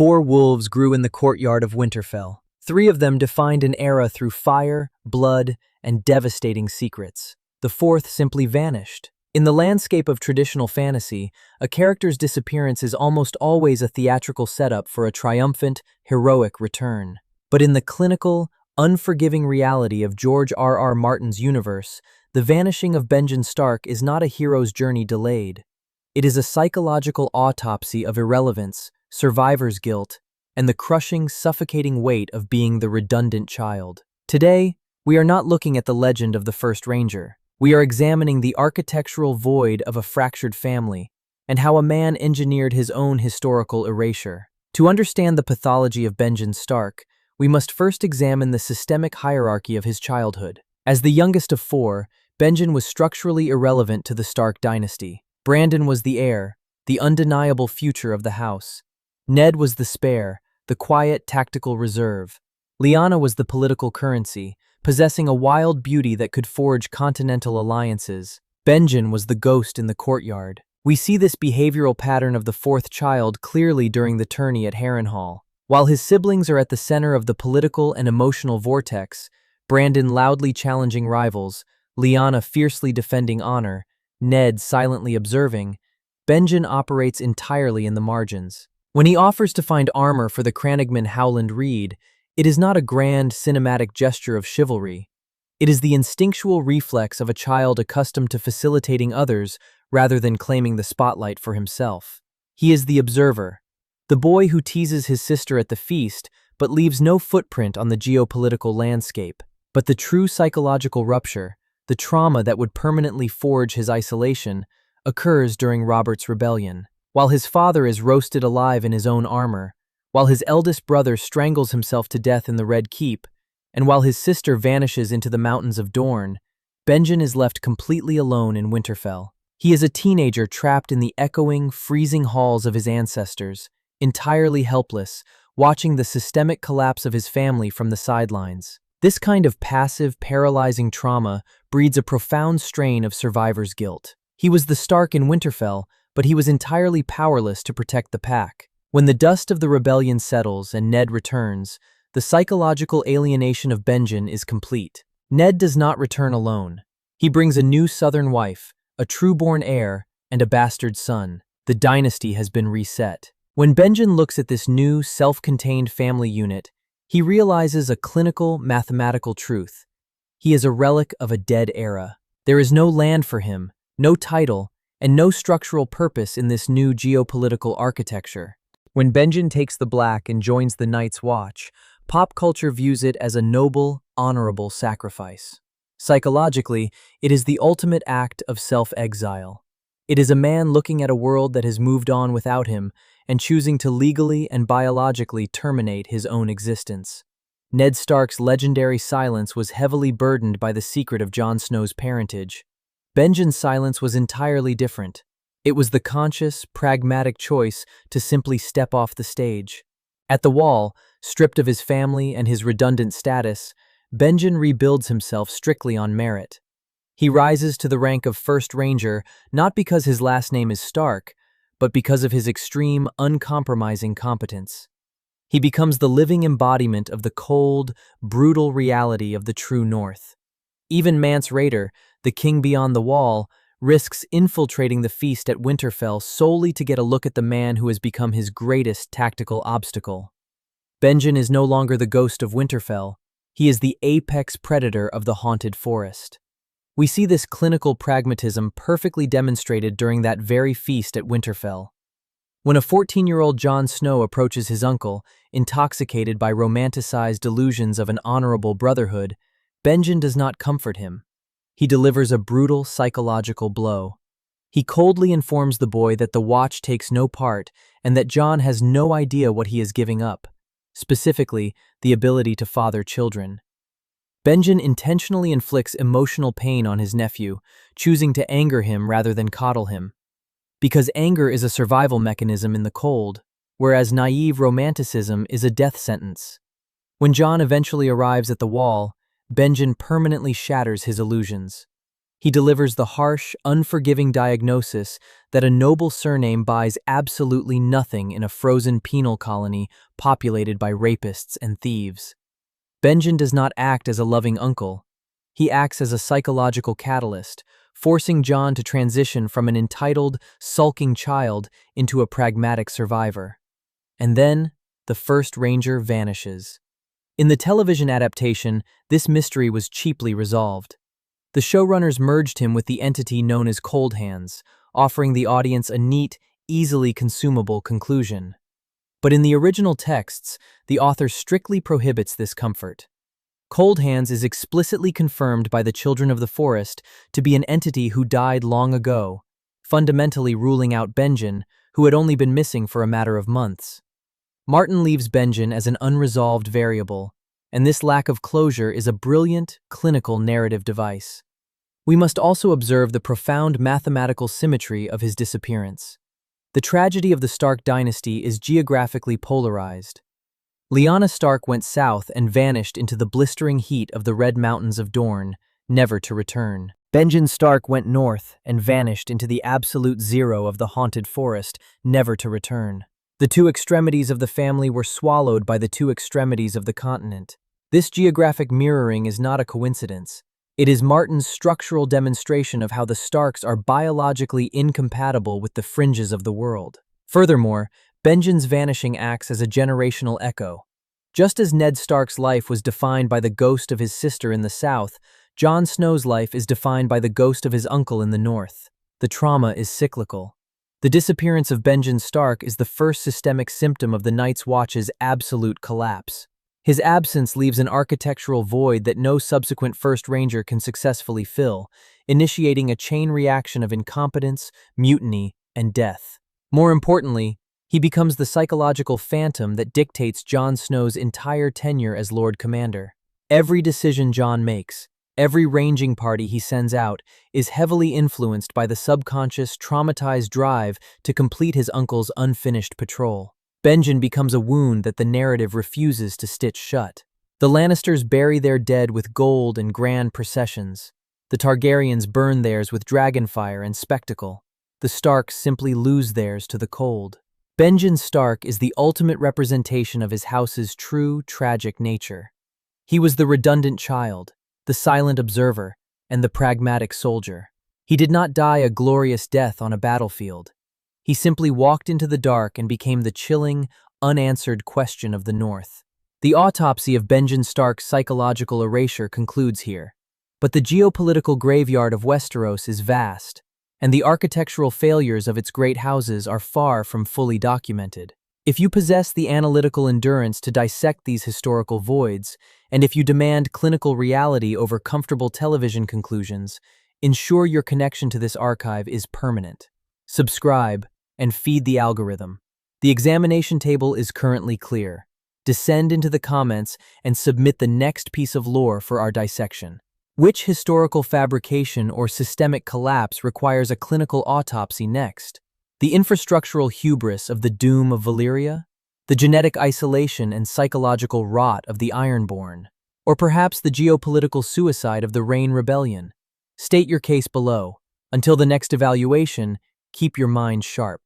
4 wolves grew in the courtyard of Winterfell. 3 of them defined an era through fire, blood, and devastating secrets. The 4th simply vanished. In the landscape of traditional fantasy, a character's disappearance is almost always a theatrical setup for a triumphant, heroic return. But in the clinical, unforgiving reality of George R.R. Martin's universe, the vanishing of Benjen Stark is not a hero's journey delayed. It is a psychological autopsy of irrelevance, survivor's guilt, and the crushing, suffocating weight of being the redundant child. Today, we are not looking at the legend of the First Ranger. We are examining the architectural void of a fractured family and how a man engineered his own historical erasure. To understand the pathology of Benjen Stark, we must first examine the systemic hierarchy of his childhood. As the youngest of 4, Benjen was structurally irrelevant to the Stark dynasty. Brandon was the heir, the undeniable future of the house. Ned was the spare, the quiet, tactical reserve. Lyanna was the political currency, possessing a wild beauty that could forge continental alliances. Benjen was the ghost in the courtyard. We see this behavioral pattern of the 4th child clearly during the tourney at Harrenhal. While his siblings are at the center of the political and emotional vortex, Brandon loudly challenging rivals, Lyanna fiercely defending honor, Ned silently observing, Benjen operates entirely in the margins. When he offers to find armor for the Crannogman Howland Reed, it is not a grand, cinematic gesture of chivalry. It is the instinctual reflex of a child accustomed to facilitating others rather than claiming the spotlight for himself. He is the observer, the boy who teases his sister at the feast but leaves no footprint on the geopolitical landscape. But the true psychological rupture, the trauma that would permanently forge his isolation, occurs during Robert's rebellion. While his father is roasted alive in his own armor, while his eldest brother strangles himself to death in the Red Keep, and while his sister vanishes into the mountains of Dorne, Benjen is left completely alone in Winterfell. He is a teenager trapped in the echoing, freezing halls of his ancestors, entirely helpless, watching the systemic collapse of his family from the sidelines. This kind of passive, paralyzing trauma breeds a profound strain of survivor's guilt. He was the Stark in Winterfell, but he was entirely powerless to protect the pack. When the dust of the rebellion settles and Ned returns, the psychological alienation of Benjen is complete. Ned does not return alone. He brings a new southern wife, a true-born heir, and a bastard son. The dynasty has been reset. When Benjen looks at this new, self-contained family unit, he realizes a clinical, mathematical truth. He is a relic of a dead era. There is no land for him, no title, and no structural purpose in this new geopolitical architecture. When Benjen takes the black and joins the Night's Watch, pop culture views it as a noble, honorable sacrifice. Psychologically, it is the ultimate act of self-exile. It is a man looking at a world that has moved on without him and choosing to legally and biologically terminate his own existence. Ned Stark's legendary silence was heavily burdened by the secret of Jon Snow's parentage. Benjen's silence was entirely different. It was the conscious, pragmatic choice to simply step off the stage. At the Wall, stripped of his family and his redundant status, Benjen rebuilds himself strictly on merit. He rises to the rank of First Ranger not because his last name is Stark, but because of his extreme, uncompromising competence. He becomes the living embodiment of the cold, brutal reality of the true North. Even Mance Rayder, the king beyond the Wall, risks infiltrating the feast at Winterfell solely to get a look at the man who has become his greatest tactical obstacle. Benjen is no longer the ghost of Winterfell. He is the apex predator of the haunted forest. We see this clinical pragmatism perfectly demonstrated during that very feast at Winterfell. When a 14-year-old Jon Snow approaches his uncle, intoxicated by romanticized delusions of an honorable brotherhood, Benjen does not comfort him. He delivers a brutal psychological blow. He coldly informs the boy that the Watch takes no part and that Jon has no idea what he is giving up, specifically the ability to father children. Benjen intentionally inflicts emotional pain on his nephew, choosing to anger him rather than coddle him. Because anger is a survival mechanism in the cold, whereas naive romanticism is a death sentence. When Jon eventually arrives at the Wall, Benjen permanently shatters his illusions. He delivers the harsh, unforgiving diagnosis that a noble surname buys absolutely nothing in a frozen penal colony populated by rapists and thieves. Benjen does not act as a loving uncle. He acts as a psychological catalyst, forcing Jon to transition from an entitled, sulking child into a pragmatic survivor. And then, the first ranger vanishes. In the television adaptation, this mystery was cheaply resolved. The showrunners merged him with the entity known as Coldhands, offering the audience a neat, easily consumable conclusion. But in the original texts, the author strictly prohibits this comfort. Coldhands is explicitly confirmed by the Children of the Forest to be an entity who died long ago, fundamentally ruling out Benjen, who had only been missing for a matter of months. Martin leaves Benjen as an unresolved variable, and this lack of closure is a brilliant, clinical narrative device. We must also observe the profound mathematical symmetry of his disappearance. The tragedy of the Stark dynasty is geographically polarized. Lyanna Stark went south and vanished into the blistering heat of the Red Mountains of Dorne, never to return. Benjen Stark went north and vanished into the absolute zero of the haunted forest, never to return. The two extremities of the family were swallowed by the two extremities of the continent. This geographic mirroring is not a coincidence. It is Martin's structural demonstration of how the Starks are biologically incompatible with the fringes of the world. Furthermore, Benjen's vanishing acts as a generational echo. Just as Ned Stark's life was defined by the ghost of his sister in the south, Jon Snow's life is defined by the ghost of his uncle in the north. The trauma is cyclical. The disappearance of Benjen Stark is the first systemic symptom of the Night's Watch's absolute collapse. His absence leaves an architectural void that no subsequent First Ranger can successfully fill, initiating a chain reaction of incompetence, mutiny, and death. More importantly, he becomes the psychological phantom that dictates Jon Snow's entire tenure as Lord Commander. Every decision Jon makes, every ranging party he sends out, is heavily influenced by the subconscious, traumatized drive to complete his uncle's unfinished patrol. Benjen becomes a wound that the narrative refuses to stitch shut. The Lannisters bury their dead with gold and grand processions. The Targaryens burn theirs with dragonfire and spectacle. The Starks simply lose theirs to the cold. Benjen Stark is the ultimate representation of his house's true, tragic nature. He was the redundant child, the silent observer, and the pragmatic soldier. He did not die a glorious death on a battlefield. He simply walked into the dark and became the chilling, unanswered question of the North. The autopsy of Benjen Stark's psychological erasure concludes here. But the geopolitical graveyard of Westeros is vast, and the architectural failures of its great houses are far from fully documented. If you possess the analytical endurance to dissect these historical voids, and if you demand clinical reality over comfortable television conclusions, ensure your connection to this archive is permanent. Subscribe and feed the algorithm. The examination table is currently clear. Descend into the comments and submit the next piece of lore for our dissection. Which historical fabrication or systemic collapse requires a clinical autopsy next? The infrastructural hubris of the doom of Valyria? The genetic isolation and psychological rot of the Ironborn? Or perhaps the geopolitical suicide of the Rain Rebellion? State your case below. Until the next evaluation, keep your mind sharp.